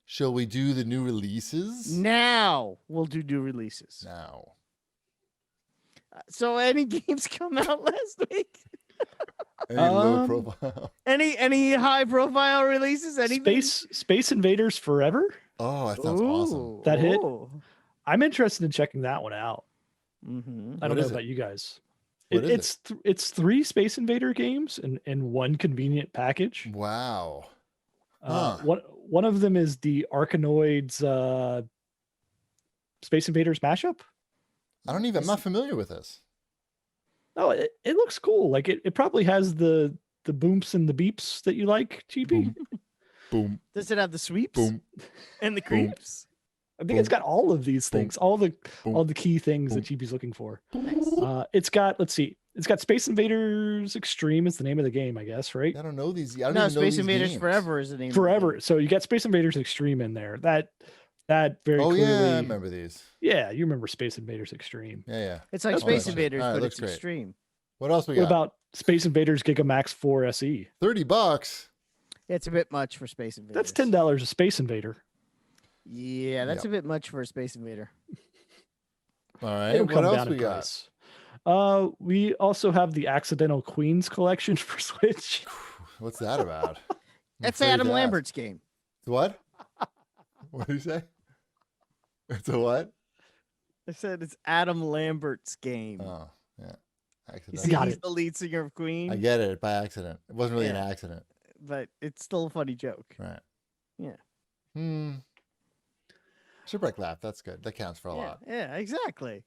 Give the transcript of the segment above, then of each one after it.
Shall we do the new releases? Now we'll do new releases. Now. So any games come out last week? Any low profile? Any high profile releases? Anything? Space Invaders Forever? Oh, that sounds awesome. That hit? I'm interested in checking that one out. Mm-hmm. I don't know about you guys. It's 3 Space Invader games in one convenient package. Wow. One of them is the Arkanoids Space Invaders mashup. I'm not familiar with this. Oh, it looks cool. Like it probably has the booms and the beeps that you like, GP. Boom. Boom. Does it have the sweeps? Boom. And the creeps? I think it's got all of these things, all the key things that GP's looking for. It's got Space Invaders Extreme is the name of the game, I guess, right? I don't know these. Space Invaders games. Forever is the name. Forever. So you got Space Invaders Extreme in there. That very clearly. Yeah, I remember these. Yeah, you remember Space Invaders Extreme. Yeah. It's like Space Invaders, but it's great. Extreme. What else we got? What about Space Invaders Gigamax 4 SE? $30. Yeah, it's a bit much for Space Invaders. That's $10 a Space Invader. Yeah, that's a bit much for a Space Invader. All right. What else we got? We also have the Accidental Queens collection for Switch. What's that about? That's Adam Lambert's game. What? What did you say? It's a what? I said it's Adam Lambert's game. Oh, yeah. He's the lead singer of Queen. I get it by accident. It wasn't really an accident. But it's still a funny joke. Right. Yeah. Shipwreck laugh. That's good. That counts for a lot. Yeah, exactly.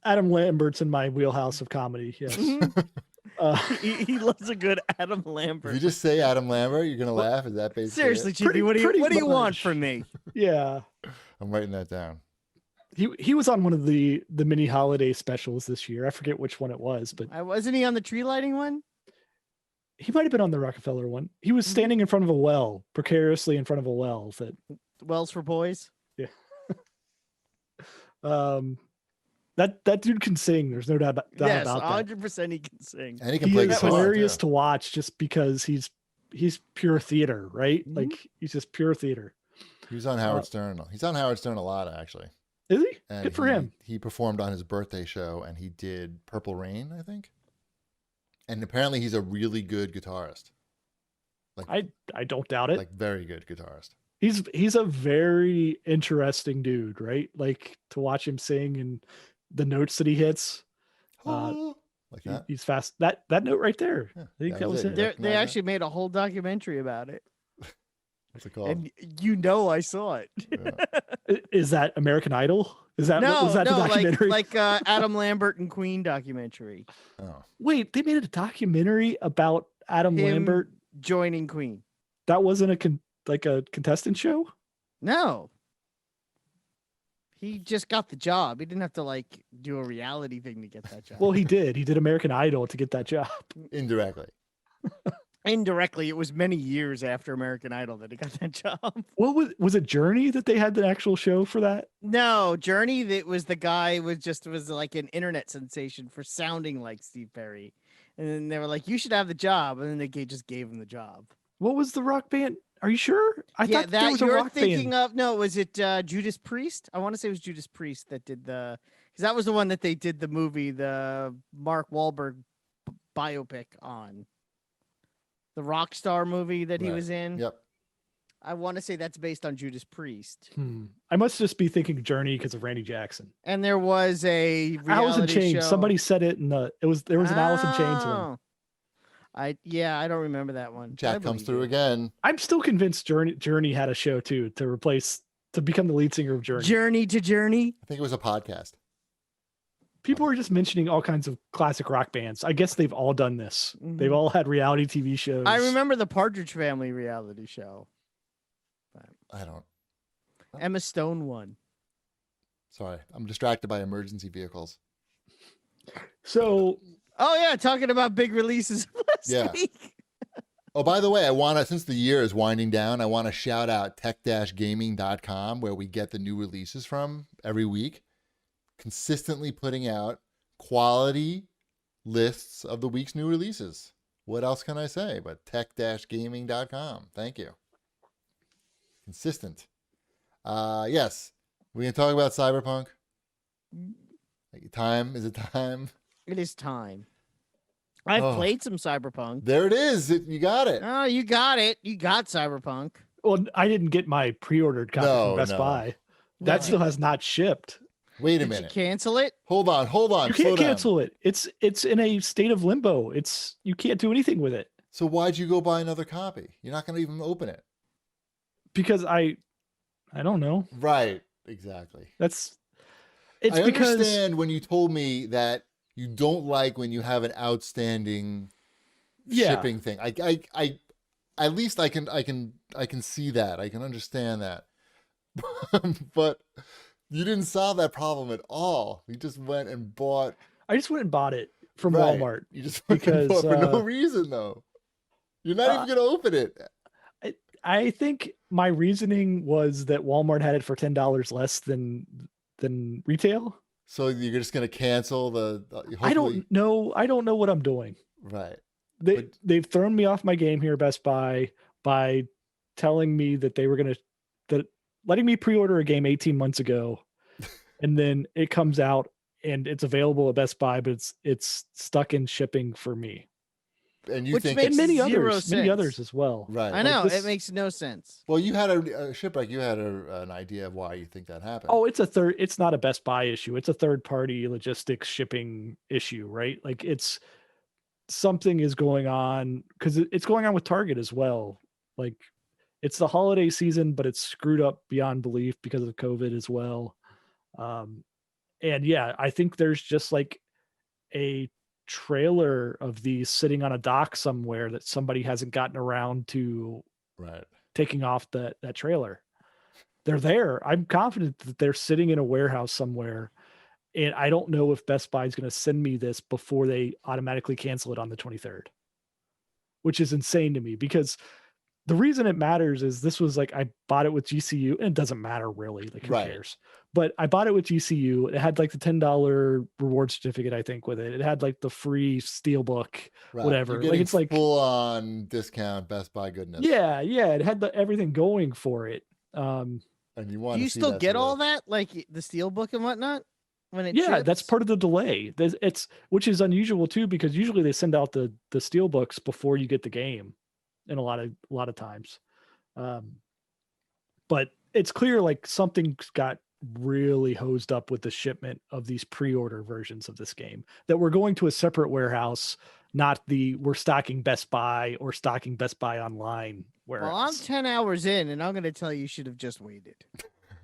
Adam Lambert's in my wheelhouse of comedy. Yes. He loves a good Adam Lambert. If you just say Adam Lambert, you're gonna laugh. Is that basically seriously, Chippy? What do you want from me? Yeah. I'm writing that down. He was on one of the mini holiday specials this year. I forget which one it was, but wasn't he on the tree lighting one? He might have been on the Rockefeller one. He was standing in front of a well, precariously in front of a well. Wells for boys. Yeah. That dude can sing. There's no doubt about that. 100% he can sing. And he can play guitar. Hilarious to watch just because he's pure theater, right? Mm-hmm. Like he's just pure theater. He was on Howard Stern. He's on Howard Stern a lot, actually. Is he? And good for him. He performed on his birthday show, and he did Purple Rain, I think. And apparently, he's a really good guitarist. Like I don't doubt it. Like very good guitarist. He's a very interesting dude, right? Like to watch him sing and the notes that he hits. Like that. He's fast. That note right there. Yeah, I think that was it. They actually made a whole documentary about it. What's it called? And I saw it. Yeah. Is that American Idol? Is that was that the documentary? Like Adam Lambert and Queen documentary. Oh. Wait, they made a documentary about Adam Lambert joining Queen. That wasn't a contestant show? No. He just got the job. He didn't have to do a reality thing to get that job. Well, he did. He did American Idol to get that job. Indirectly. Indirectly, it was many years after American Idol that he got that job. What was it Journey that they had the actual show for that? No, Journey, that was the guy was like an internet sensation for sounding like Steve Perry. And then they were like, you should have the job. And then they just gave him the job. What was the rock band? Are you sure? I thought that was a rock thinking band. Of. No, was it Judas Priest? I want to say it was Judas Priest that did because that was the one that they did the movie, the Mark Wahlberg biopic on. The rock star movie that he was in. Yep. I want to say that's based on Judas Priest. I must just be thinking Journey because of Randy Jackson. And there was a Alice in Chains. show. Somebody said it in there was an Alice in Chains one. I don't remember that one. Jack comes through again. I'm still convinced Journey had a show too to become the lead singer of Journey. Journey to Journey. I think it was a podcast. People are just mentioning all kinds of classic rock bands. I guess they've all done this. Mm-hmm. They've all had reality TV shows. I remember the Partridge Family reality show. I don't. Emma Stone won. Sorry, I'm distracted by emergency vehicles. So. Oh yeah, talking about big releases last week. Oh, by the way, since the year is winding down, I want to shout out tech-gaming.com, where we get the new releases from every week. Consistently putting out quality lists of the week's new releases. What else can I say but tech-gaming.com? Thank you. consistent. Yes. We can talk about Cyberpunk. Time? Is it time? It is time. I've played some Cyberpunk. There it is. You got it. Oh, you got it. You got Cyberpunk. Well, I didn't get my pre-ordered copy from Best Buy. That still has not shipped. Wait a Did minute. you cancel it? Hold on. You can't cancel it. It's in a state of limbo. You can't do anything with it. So why'd you go buy another copy? You're not going to even open it. Because I don't know. Right. Exactly. It's I because understand when you told me that you don't like when you have an outstanding shipping thing. I at least I can see that. I can understand that. But you didn't solve that problem at all. You just went and bought. I just went and bought it from Walmart. You just went and bought for no reason though. You're not even going to open it. I think my reasoning was that Walmart had it for $10 less than retail. So you're just going to cancel I don't know. I don't know what I'm doing. Right. They've thrown me off my game here, Best Buy, by telling me that they were letting me pre-order a game 18 months ago, and then it comes out and it's available at Best Buy, but it's stuck in shipping for me. And you Which think makes many sense. others as well. Right. I know it makes no sense. Well, you had a shipwreck. You had an idea of why you think that happened. Oh, it's not a Best Buy issue. It's a third party logistics shipping issue, right? Like something is going on because it's going on with Target as well. Like it's the holiday season, but it's screwed up beyond belief because of COVID as well. And yeah, I think there's just like a trailer of these sitting on a dock somewhere that somebody hasn't gotten around to taking off that trailer. They're there. I'm confident that they're sitting in a warehouse somewhere. And I don't know if Best Buy is going to send me this before they automatically cancel it on the 23rd, which is insane to me because the reason it matters is this was like, I bought it with GCU and it doesn't matter really, like who cares, but I bought it with GCU. It had like the $10 reward certificate, I think with it. It had like the free Steelbook, whatever. Like it's like full on discount Best Buy goodness. Yeah. It had everything going for it. And you want Do you still get all that? Like the Steelbook and whatnot? When it ships? That's part of the delay. Which is unusual too, because usually they send out the Steelbooks before you get the game in a lot of times. But it's clear like something's got really hosed up with the shipment of these pre-order versions of this game that we're going to a separate warehouse, not we're stocking Best Buy or stocking Best Buy online warehouse. Well, I'm 10 hours in and I'm going to tell you should have just waited.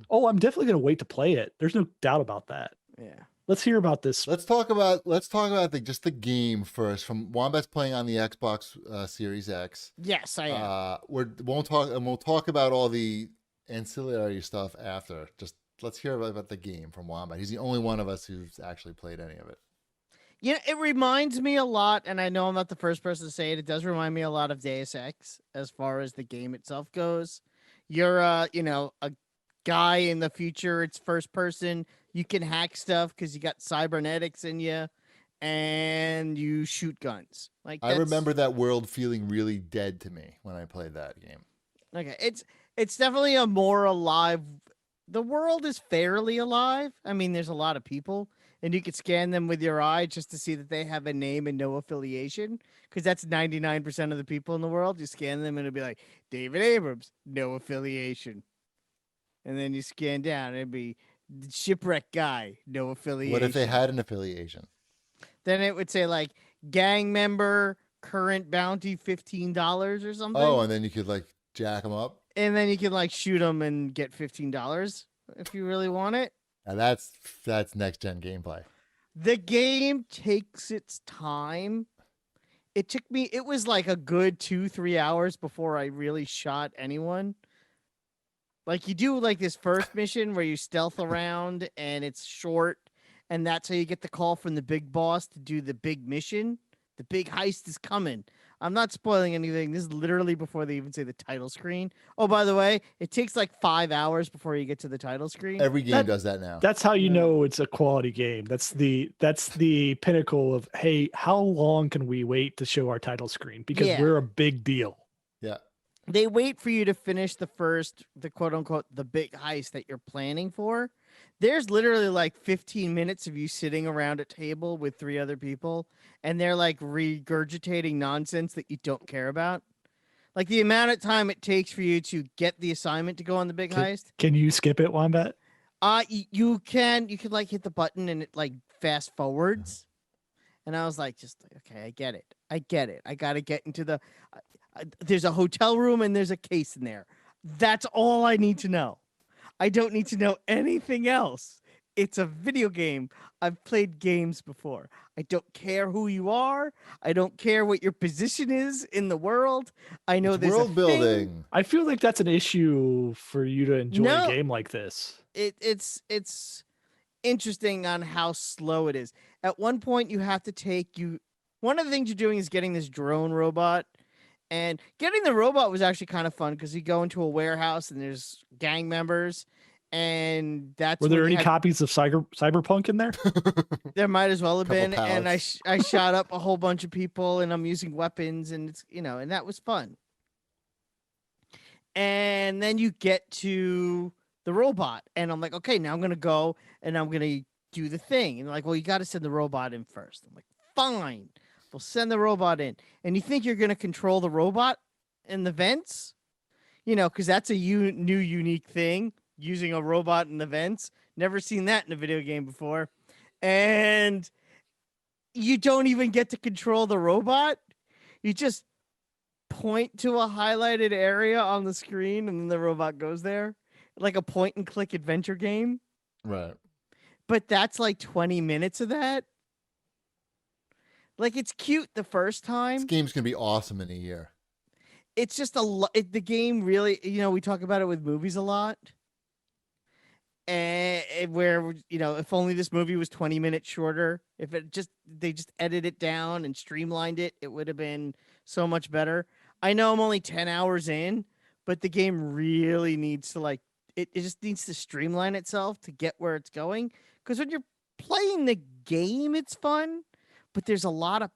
Oh, I'm definitely going to wait to play it. There's no doubt about that. Yeah. Let's hear about this. Let's talk about just the game first. From Wombat's playing on the Xbox Series X. Yes, I am. We'll talk about all the ancillary stuff after. Just let's hear about the game from Wombat. He's the only one of us who's actually played any of it. Yeah, it reminds me a lot, and I know I'm not the first person to say it. It does remind me a lot of Deus Ex as far as the game itself goes. You're a guy in the future. It's first person. You can hack stuff because you got cybernetics in you, and you shoot guns. I remember that world feeling really dead to me when I played that game. Okay, it's definitely a more alive. The world is fairly alive. I mean, there's a lot of people, and you could scan them with your eye just to see that they have a name and no affiliation, because that's 99% of the people in the world. You scan them, and it'll be like David Abrams, no affiliation. And then you scan down, and it'd be Shipwreck Guy, no affiliation. What if they had an affiliation? Then it would say like gang member, current bounty $15 or something. Oh, and then you could like jack them up. And then you can like shoot them and get $15 if you really want it. Now that's next gen gameplay. The game takes its time. It was like a good 2-3 hours before I really shot anyone. Like you do like this first mission where you stealth around and it's short, and that's how you get the call from the big boss to do the big mission. The big heist is coming. I'm not spoiling anything. This is literally before they even say the title screen. Oh, by the way, it takes like 5 hours before you get to the title screen. Every game does that now. That's how you know it's a quality game. That's the pinnacle of, hey, how long can we wait to show our title screen? Because we're a big deal. Yeah. they wait for you to finish the quote unquote, the big heist that you're planning for. There's literally like 15 minutes of you sitting around a table with 3 other people, and they're like regurgitating nonsense that you don't care about. Like the amount of time it takes for you to get the assignment to go on the big heist. Can you skip it, Wombat? You can like hit the button and it like fast forwards. And I was like, okay, I get it. I got to get into there's a hotel room and there's a case in there. That's all I need to know. I don't need to know anything else. It's a video game. I've played games before. I don't care who you are. I don't care what your position is in the world. I know there's world building. I feel like that's an issue for you to enjoy a game like this. It's interesting on how slow it is. At one point, you have to one of the things you're doing is getting this drone robot. And getting the robot was actually kind of fun because you go into a warehouse and there's gang members, and were there any copies of Cyberpunk in there? There might as well have been. Pallets. And I shot up a whole bunch of people, and I'm using weapons, and it's and that was fun. And then you get to the robot, and I'm like, okay, now I'm gonna go and I'm gonna do the thing. And they're like, well, you got to send the robot in first. I'm like, fine. We'll send the robot in. And you think you're going to control the robot in the vents? Because that's a new unique thing, using a robot in the vents. Never seen that in a video game before. And you don't even get to control the robot. You just point to a highlighted area on the screen, and then the robot goes there. Like a point-and-click adventure game. Right. But that's like 20 minutes of that. Like, it's cute the first time. This game's going to be awesome in a year. It's just the game really, we talk about it with movies a lot. And where, if only this movie was 20 minutes shorter, if they just edited it down and streamlined it, it would have been so much better. I know I'm only 10 hours in, but the game really needs to it just needs to streamline itself to get where it's going. Because when you're playing the game, it's fun. But there's a lot of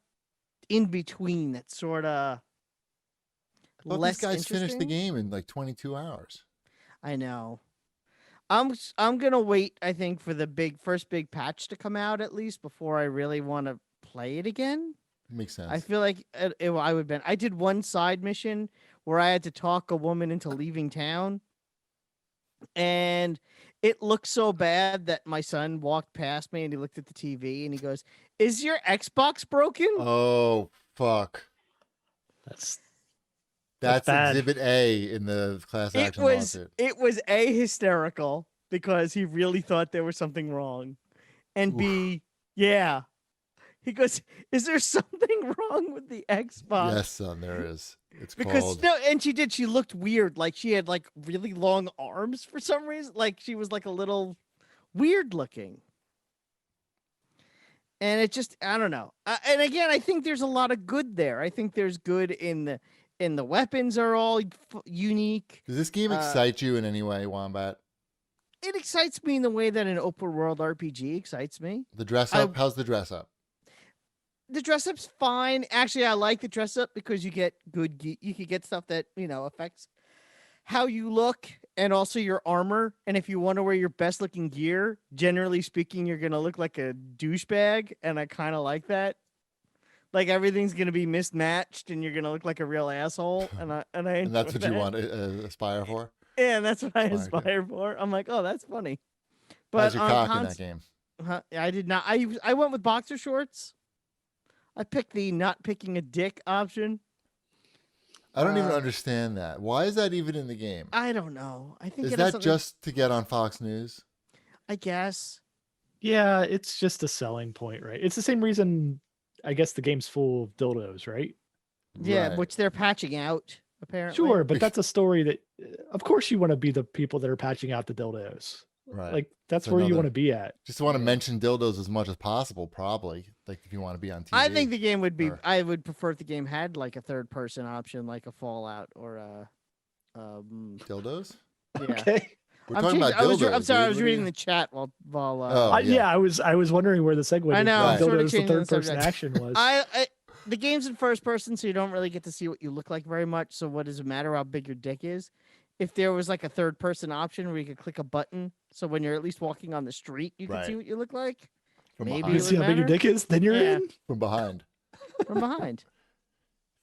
in between that's sort of less these guys interesting. finished the game in like 22 hours. I know. I'm gonna wait. I think for the first big patch to come out at least before I really want to play it again. Makes sense. I feel like I would been. I did one side mission where I had to talk a woman into leaving town, and it looked so bad that my son walked past me and he looked at the TV and he goes, "Is your Xbox broken?" Oh, fuck. That's bad. Exhibit A in the class action lawsuit. It was A, hysterical because he really thought there was something wrong. And B, yeah. He goes, "Is there something wrong with the Xbox?" Yes, son, there is. It's because called... and she looked weird. Like she had like really long arms for some reason. Like she was like a little weird looking. And it just, I don't know. And again, I think there's a lot of good there. I think there's good in the weapons are all unique. Does this game excite you in any way, Wombat? It excites me in the way that an open world RPG excites me. The dress up? How's the dress up? The dress up's fine. Actually, I like the dress up because you get you can get stuff that, affects how you look and also your armor. And if you want to wear your best looking gear, generally speaking, you're going to look like a douchebag. And I kind of like that. Like everything's going to be mismatched and you're going to look like a real asshole. And that's what you want to aspire for? Yeah, that's what I aspire for. I'm like, oh, that's funny. But how's your cock in that game? I did not. I went with boxer shorts. I picked the not picking a dick option. I don't even understand that. Why is that even in the game? I don't know. I think is that just to get on Fox News? I guess. Yeah, it's just a selling point, right? It's the same reason I guess the game's full of dildos, right? Yeah, right. Which they're patching out, apparently. Sure, but that's a story that, of course, you want to be the people that are patching out the dildos. Right. Like, that's where you want to be at. Just want to mention dildos as much as possible, probably. Like, if you want to be on TV. I think the game would be, I would prefer if the game had, like, a third-person option, like a Fallout or a... dildos? Yeah. Okay. We're talking about dildos. I'm sorry, I was reading the chat while yeah. I was wondering where the segue I know, dildos, sort of the changing third-person subject. action was. the game's in first person, so you don't really get to see what you look like very much. So what does it matter how big your dick is? If there was like a third person option where you could click a button, so when you're at least walking on the street, you can see Right. what you look like. From Maybe behind. You it see would how big your matter. dick is, then you're Yeah. in. From behind. From behind. If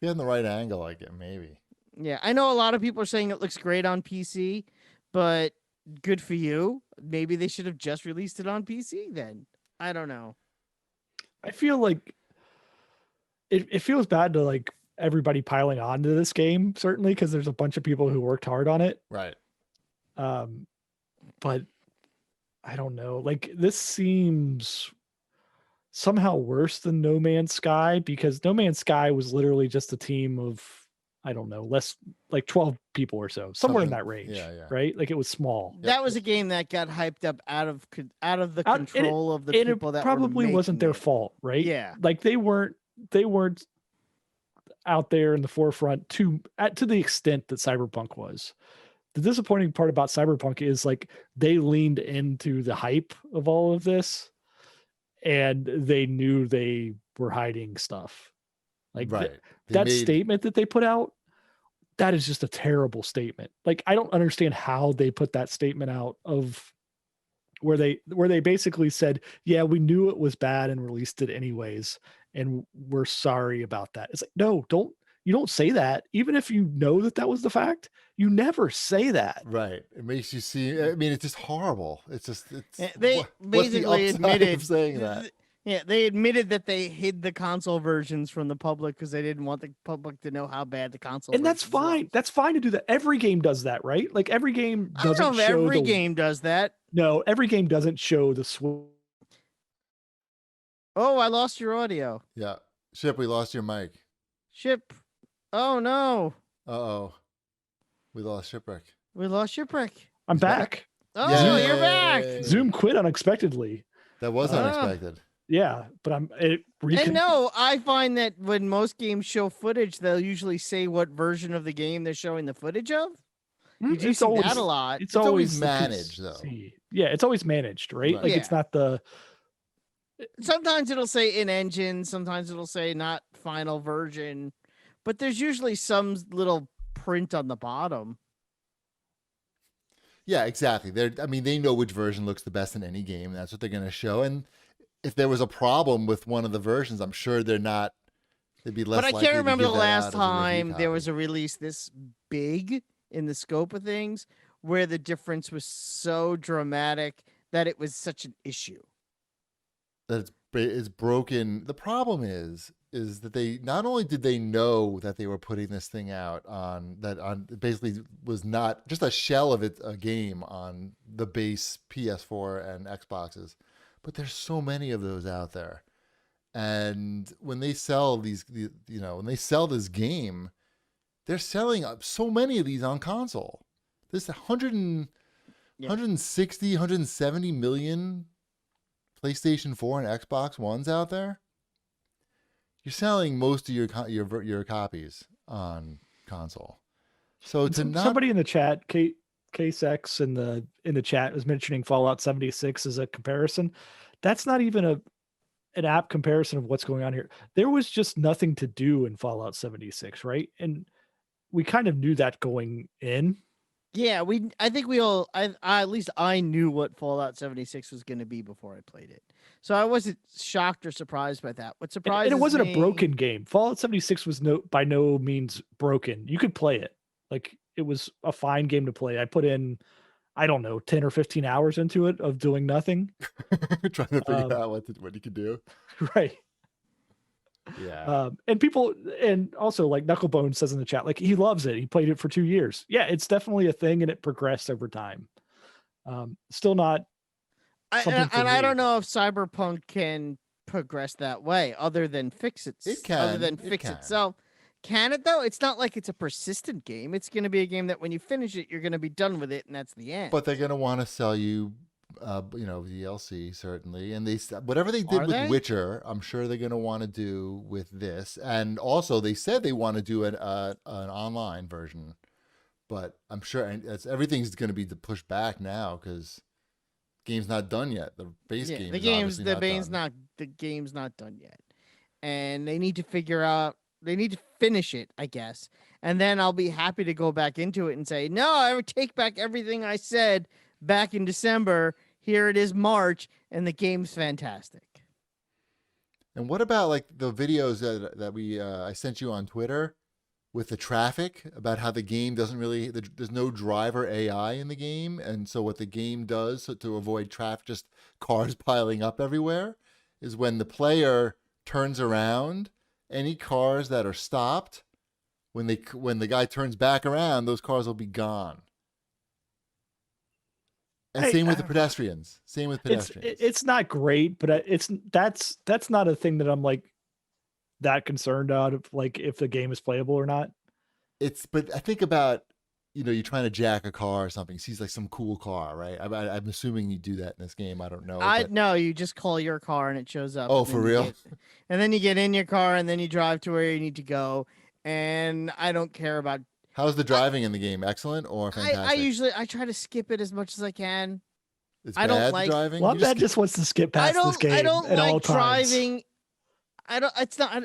you had the right angle, like it maybe. Yeah, I know a lot of people are saying it looks great on PC, but good for you. Maybe they should have just released it on PC then. I don't know. I feel like it feels bad to like everybody piling onto this game, certainly, because there's a bunch of people who worked hard on it. Right. But I don't know. Like this seems somehow worse than No Man's Sky, because No Man's Sky was literally just a team of, I don't know, less like 12 people or so, somewhere in Something- that range. yeah. Right? Like it was small. That was a game that got hyped up out of the Out- and it- control of the And people it that probably were wasn't making their it. fault, right? Yeah. Like they weren't out there in the forefront to the extent that Cyberpunk was. The disappointing part about Cyberpunk is like they leaned into the hype of all of this and they knew they were hiding stuff. Like Right. They that made- statement that they put out, that is just a terrible statement. Like I don't understand how they put that statement out of where they basically said, yeah, we knew it was bad and released it anyways, and we're sorry about that. It's like, no, you don't say that. Even if you know that was the fact, you never say that. Right. It makes you see. I mean, it's just horrible. It's just. They what's the basically upside admitted of saying that. Yeah, they admitted that they hid the console versions from the public because they didn't want the public to know how bad the console. And that's versions fine. was. That's fine to do that. Every game does that, right? Like every game I don't doesn't know if show every the game does that. No, every game doesn't show the switch. Oh, I lost your audio. Yeah. Ship, we lost your mic. Ship. Oh no, Uh-oh. We lost Shipwreck. we lost Shipwreck. I'm He's back? back. Oh, Yay. you're back. Zoom quit unexpectedly. That was Ah. unexpected. Yeah, but And no, I find that when most games show footage, they'll usually say what version of the game they're showing the footage of. You do see that a lot. It's always the managed, though. PC. Yeah, it's always managed, right? Right. Like it's not the Sometimes it'll say in engine, sometimes it'll say not final version, but there's usually some little print on the bottom. Yeah, exactly. They know which version looks the best in any game. And that's what they're going to show. And if there was a problem with one of the versions, I'm sure they'd be less. But I likely can't to remember the give that out last as a review time there copy. was a release this big in the scope of things where the difference was so dramatic that it was such an issue. that it's broken. The problem is that they not only did they know that they were putting this thing out on basically was not just a shell of a game on the base PS4 and Xboxes, but there's so many of those out there. And when they sell when they sell this game, they're selling up so many of these on console. There's 160, 170 million PlayStation 4 and Xbox Ones out there. You're selling most of your copies on console. So somebody in the chat, CAGcast in the chat was mentioning Fallout 76 as a comparison. That's not even an app comparison of what's going on here. There was just nothing to do in Fallout 76, right? And we kind of knew that going in. Yeah, I think we all, at least I knew what Fallout 76 was going to be before I played it. So I wasn't shocked or surprised by that. What surprised And it wasn't me, a broken game. Fallout 76 was by no means broken. You could play it. Like it was a fine game to play. I put in, I don't know, 10 or 15 hours into it of doing nothing. trying to figure out what you could do. Right. Yeah. And also like Knucklebone says in the chat, like he loves it. He played it for 2 years. Yeah, it's definitely a thing and it progressed over time. Still not. and for I me. don't know if Cyberpunk can progress that way other than fix it. It can. Other than It fix can. itself. Can it though? It's not like it's a persistent game. It's going to be a game that when you finish it, you're going to be done with it, and that's the end. But they're going to want to sell you, DLC certainly, and whatever they did Are with they? Witcher, I'm sure they're going to want to do with this. And also, they said they want to do an online version, but I'm sure everything's going to be pushed back now because game's not done yet. The base game. the is game's obviously the not game's done. not the game's not done yet. and they need to finish it, I guess. And then I'll be happy to go back into it and say, no, I would take back everything I said back in December. Here it is March, and the game's fantastic. And what about like the videos that I sent you on Twitter with the traffic, about how the game doesn't really, there's no driver AI in the game, and so what the game does to avoid traffic, just cars piling up everywhere, is when the player turns around, any cars that are stopped, when the guy turns back around, those cars will be gone. And same with the pedestrians. Same with pedestrians. It's not great, but that's not a thing that I'm like that concerned out of, like if the game is playable or not. But I think about, you're trying to jack a car or something. Sees like some cool car, right? I'm assuming you do that in this game. I don't know. No, you just call your car and it shows up. Oh, for real? And then you get in your car and then you drive to where you need to go. And I don't care about. How's the driving in the game? Excellent or fantastic? I try to skip it as much as I can. It's I don't bad like driving. Lambert just wants to skip past this game. I don't at all like times. driving.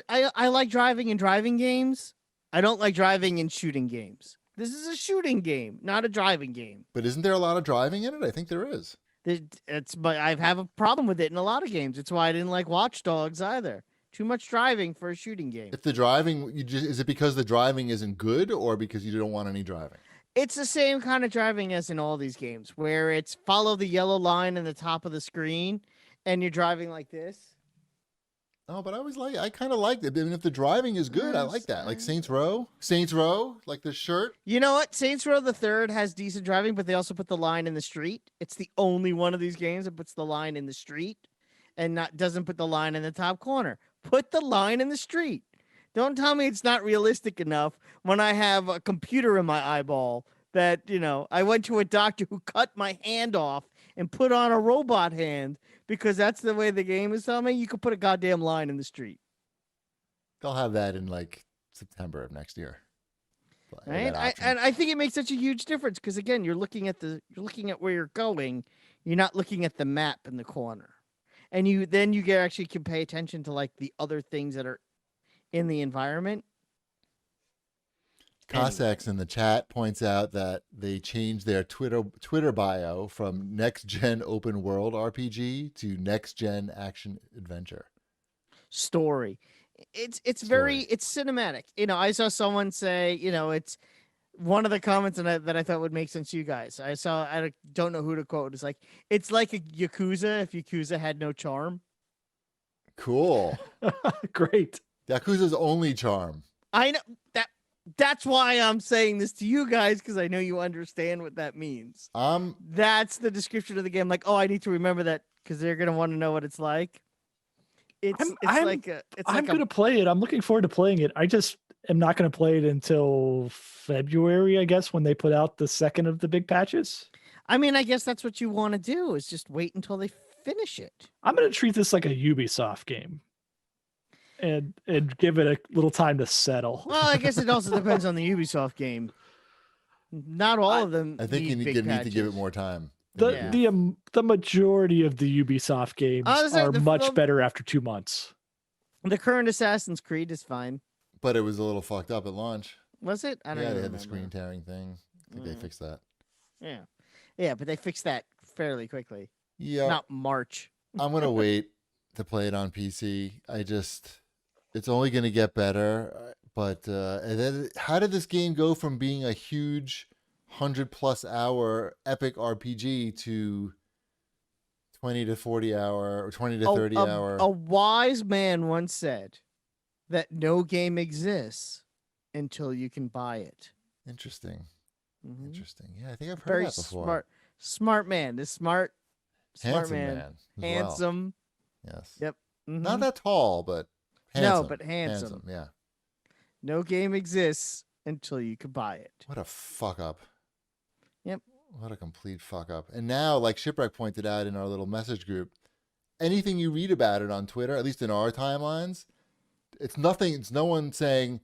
I like driving in driving games. I don't like driving in shooting games. This is a shooting game, not a driving game. But isn't there a lot of driving in it? I think there is. But I have a problem with it in a lot of games. It's why I didn't like Watch Dogs either. Too much driving for a shooting game. If the driving, is it because the driving isn't good, or because you don't want any driving? It's the same kind of driving as in all these games, where it's follow the yellow line in the top of the screen, and you're driving like this. Oh, but I kind of liked it. Even if the driving is good, I like that. Like Saints Row, like the shirt. You know what? Saints Row the Third has decent driving, but they also put the line in the street. It's the only one of these games that puts the line in the street, and doesn't put the line in the top corner. Put the line in the street. Don't tell me it's not realistic enough when I have a computer in my eyeball that, I went to a doctor who cut my hand off and put on a robot hand because that's the way the game is telling me. You could put a goddamn line in the street. They'll have that in like September of next year. Right? I think it makes such a huge difference because, again, you're looking at where you're going. You're not looking at the map in the corner. And you actually can pay attention to like the other things that are in the environment. Cossack's in the chat points out that they changed their Twitter bio from next gen open world RPG to next gen action adventure story. It's cinematic. I saw someone say, it's one of the comments that I thought would make sense to you guys. I don't know who to quote. It's like a Yakuza if Yakuza had no charm. Cool. Great. Yakuza's only charm. I know that's why I'm saying this to you guys, because I know you understand what that means. That's the description of the game. Like, oh, I need to remember that because they're gonna want to know what it's like. I'm gonna play it. I'm looking forward to playing it. I just am not gonna play it until February, I guess, when they put out the second of the big patches. I mean, I guess that's what you want to do, is just wait until they finish it. I'm gonna treat this like a Ubisoft game. And give it a little time to settle. Well, I guess it also depends on the Ubisoft game. Not all of them. I think you need to give it more time. The majority of the Ubisoft games are much better after 2 months. The current Assassin's Creed is fine, but it was a little fucked up at launch. Was it? I don't know. Yeah, they had the screen tearing thing. I think they fixed that. Yeah, but they fixed that fairly quickly. Yeah, not March. I'm gonna wait to play it on PC. It's only going to get better, but and then how did this game go from being a huge 100+ hour epic RPG to 20 to 40 hour or 20 to 30 hour? A wise man once said that no game exists until you can buy it. Interesting. Mm-hmm. Interesting. Yeah, I think I've heard that before. Smart man. This smart handsome man. Handsome. Well. Yes. Yep. Mm-hmm. Not that tall, but handsome. No, but handsome. Yeah. No game exists until you can buy it. What a fuck up. Yep. What a complete fuck up. And now, like Shipwreck pointed out in our little message group, anything you read about it on Twitter, at least in our timelines, it's nothing. It's no one saying,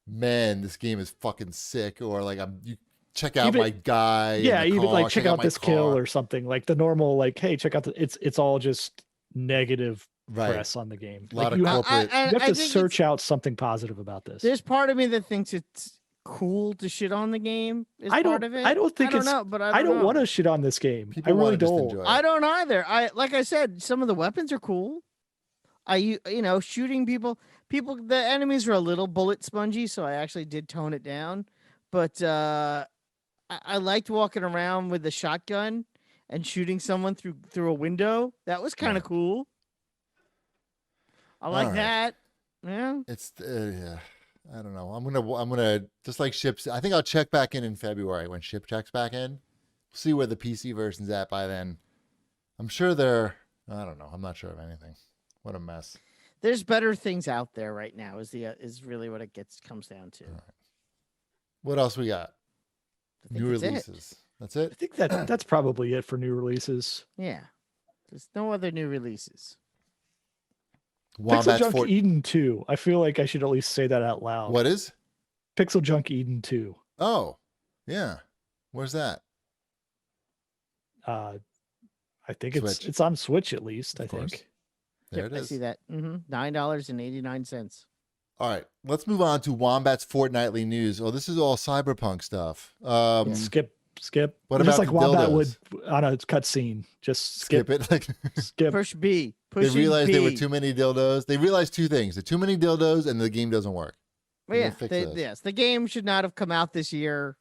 "Man, this game is fucking sick," or like, "You check out my guy." Yeah, even like check out this kill or something. Like the normal, like, hey, check out it's all just negative Right. press on the game. A lot Like of you have, corporate. you have I to think search out something positive about this. There's part of me that thinks it's cool to shit on the game. Is I part don't. of it. I don't think it's. know, but I don't know. want to shit on this game. People I really want to just don't. enjoy it. I don't either. Like I said, some of the weapons are cool. Shooting people. The enemies are a little bullet spongy, so I actually did tone it down. But I liked walking around with the shotgun and shooting someone through a window. That was kind of Right. cool. I like right. that. Yeah. It's yeah. I don't know. I'm gonna just like ships. I think I'll check back in February when ship checks back in. See where the PC version's at by then. I'm sure they're. I don't know. I'm not sure of anything. What a mess. There's better things out there right now. Is really what it comes down to. All right. What else we got? I think New that's it. releases. That's it. I think that's probably it for new releases. Yeah. There's no other new releases. Pixel Wombat's Junk Fort. Eden 2. I feel like I should at least say that out loud. What is? Pixel Junk Eden 2. Oh, yeah. Where's that? I think Switch. it's on Switch at least. Of I course. think. There Yep, it I is. see that. $9.89. All right, let's move on to Wombat's fortnightly news. Oh, this is all Cyberpunk stuff. Skip. What Just about like the Wombat dildos? would on a cutscene. Just Skip it. Like Skip. Push B. they Push realized B. there were too many dildos. They realized two things: there are too many dildos, and the game doesn't work. Well, They yeah, gotta fix this. yes, the game should not have come out this year.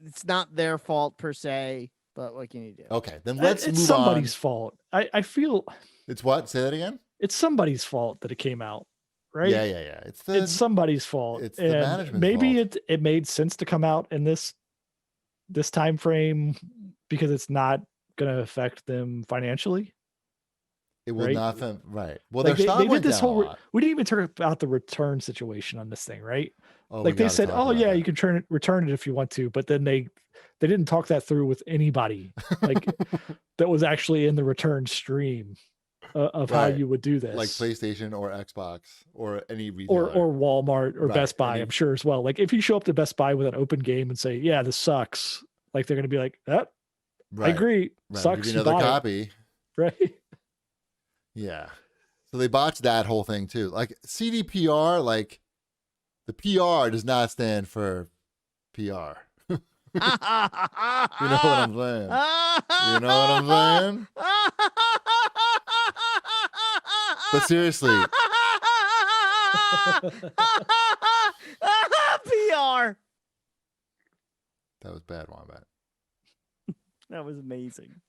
It's not their fault per se, but what can you do? Okay, then let's it's move somebody's on. fault. I feel It's what? Say that again. it's somebody's fault that it came out, right? Yeah. It's somebody's fault. it's the And management's maybe fault. it made sense to come out in this time frame because it's not going to affect them financially. It will right? not. Right. Well, Like their stock they did went this down a whole. lot. We didn't even talk about the return situation on this thing, right? Oh, we Like they gotta said, talk oh about yeah, that. you can return it if you want to, but then they didn't talk that through with anybody like that was actually in the return stream of how Right. you would do this, like PlayStation or Xbox or any retailer. or Walmart or Right, Best Buy. any- I'm sure as well. Like if you show up to Best Buy with an open game and say, "Yeah, this sucks," like they're going to be like, "Oh, right. I agree, Right. sucks." Give You you another bought it," copy. right? Yeah. So they botched that whole thing too. Like CDPR, like the PR does not stand for PR. You know what I'm saying? You know what I'm saying? But seriously, PR. that was bad, Wombat. That was amazing.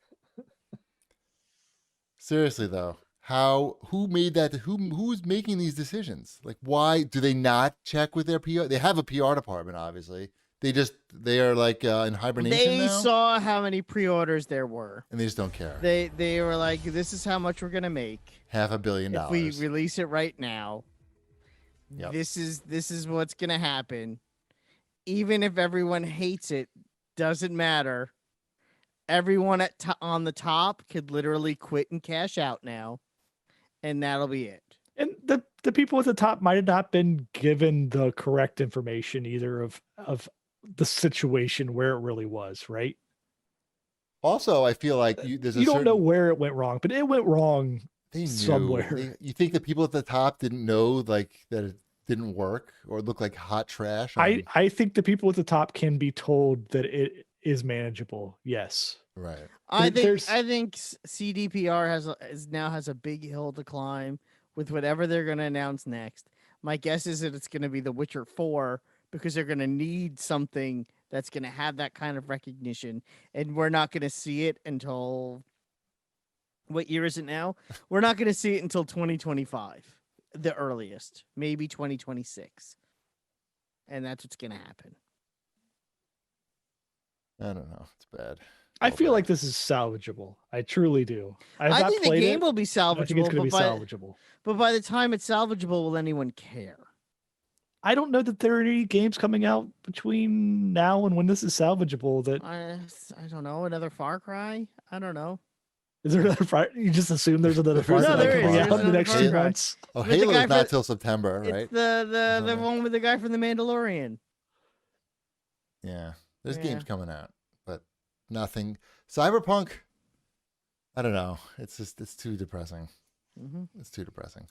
Seriously though, who made that? Who's making these decisions? Like, why do they not check with their PR? They have a PR department, obviously. They are like in hibernation They now, saw how many pre-orders there were. and they just don't care. They were like, "This is how much we're gonna make $500 million. if we release it right now. Yep. This is what's gonna happen. Even if everyone hates it, doesn't matter. Everyone on the top could literally quit and cash out now, and that'll be it." And the people at the top might have not been given the correct information either of the situation where it really was, right? Also, I feel like there's a You don't certain, know where it went wrong, but it went wrong. they knew. somewhere. You think the people at the top didn't know like that it didn't work or looked like hot trash? I think the people at the top can be told that it is manageable. Yes. Right. I There- think CDPR has a big hill to climb with whatever they're going to announce next. My guess is that it's going to be The Witcher 4 because they're going to need something that's going to have that kind of recognition, and we're not going to see it until what year is it now? We're not going to see it until 2025, the earliest, maybe 2026, and that's what's going to happen. I don't know. It's bad. I All feel bad. like this is salvageable. I truly do. I've I not think the played game it. will be I think it's salvageable, going to be salvageable. but by the time it's salvageable, will anyone care? I don't know that there are any games coming out between now and when this is salvageable. That I don't know. Another Far Cry? I don't know. is there another Far? You just assume there's another Far No, Cry there coming is. out There's in the another next Far 2 Cry. months. Oh, With the Halo's guy not for- till September, right? It's the Uh-huh. one with the guy from The Mandalorian. Yeah. There's Yeah. games coming out, but nothing. Cyberpunk, I don't know. It's too depressing. Mm-hmm. It's too depressing.